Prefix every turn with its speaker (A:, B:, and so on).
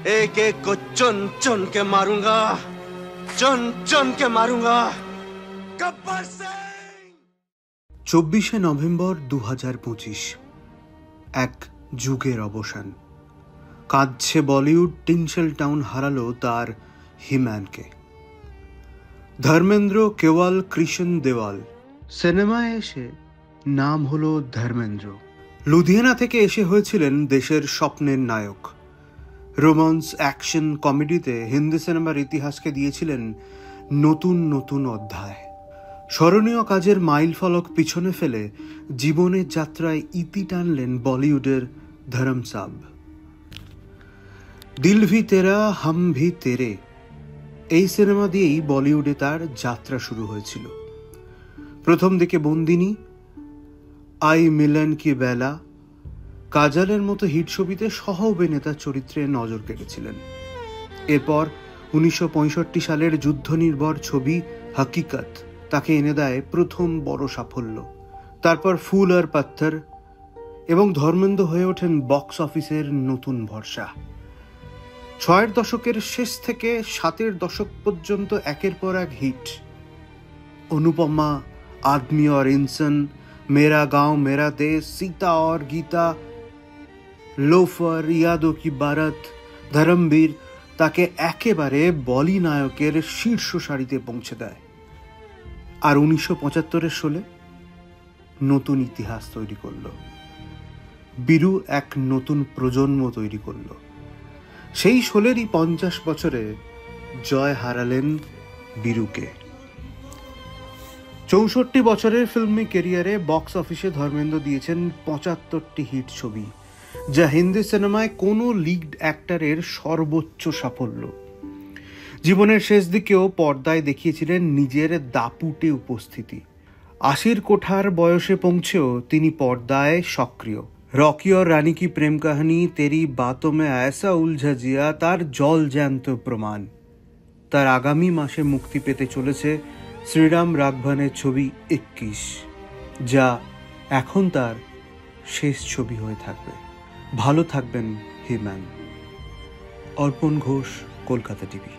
A: एक एक को चुन चुन के मारूंगा, चुन चुन के मारूंगा। गब्बर सिंह।
B: 24শে নভেম্বর 2025 এক যুগের অবসান। কাঁদছে বলিউড, টিনশেল টাউন হারালো তার হিম্যানকে। ধর্মেন্দ্র কেওয়াল কৃষ্ণ দেওয়াল সিনেমায় এসে নাম হলো ধর্মেন্দ্র। লুধিয়ানা থেকে এসে হয়েছিলেন দেশের স্বপ্নের নায়ক। রোমান্স, অ্যাকশন, কমেডিতে হিন্দি সিনেমার ইতিহাসকে দিয়েছিলেন নতুন নতুন অধ্যায়। স্মরণীয় কাজের মাইল ফলক পিছনে ফেলে জীবনের যাত্রায় ইতি টানলেন বলিউডের ধরম সাব। দিল ভি তেরা হাম ভি তেরে এই সিনেমা দিয়েই বলিউডে তার যাত্রা শুরু হয়েছিল। প্রথম দিকে বন্দিনী, আই মিলন কি বেলা, কাজলের মতো হিট ছবিতে সহ অভিনেতার চরিত্রে নজর কেড়েছিলেন। এরপর 1965 সালের যুদ্ধ নির্ভর ছবি হকিকত তাকে এনে দেয় প্রথম বড় সাফল্য। তারপর ফুল আর পাথর এবং ধর্মেন্দ্র হয়ে ওঠেন বক্স অফিসের নতুন ভরসা। 60 দশকের শেষ থেকে 70 দশক পর্যন্ত একের পর এক হিট। অনুপমা, আদমি और इंसान, मेरा गांव मेरा देश, सीता और गीता, লোফার, ইয়াদো কি বারাত, ধরমবীর তাকে একেবারে বলি নায়কের শীর্ষ সারিতে পৌঁছে দেয়। আর 1975-এর শোলে নতুন ইতিহাস তৈরি করল। বীরু এক নতুন প্রজন্ম তৈরি করল। সেই শোলেরই 50 বছরে জয় হারালেন বীরুকে। 64 বছরের ফিল্মি ক্যারিয়ারে বক্স অফিসে ধর্মেন্দ্র দিয়েছেন 75টি হিট ছবি, যা হিন্দি সিনেমায় কোনো লিড অ্যাক্টরের সর্বোচ্চ সাফল্য। জীবনের শেষ দিকেও পর্দায় দেখিয়েছিলেন নিজের দাপুটে উপস্থিতি। 80 কোঠার বয়সে পৌঁছেও তিনি পর্দায় সক্রিয়। রকি और রানী কি প্রেম কাহিনী, তেরি বাতোं में ऐसा उलझा जिया তার জলজ্যান্ত প্রমাণ। তার আগামী মাসে মুক্তি পেতে চলেছে শ্রীরাম রাঘভানের ছবি 21, যা এখন তার শেষ ছবি হয়ে থাকবে। ভালো থাকবেন হিম্যান। অর্পণ ঘোষ, কলকাতা টিভি।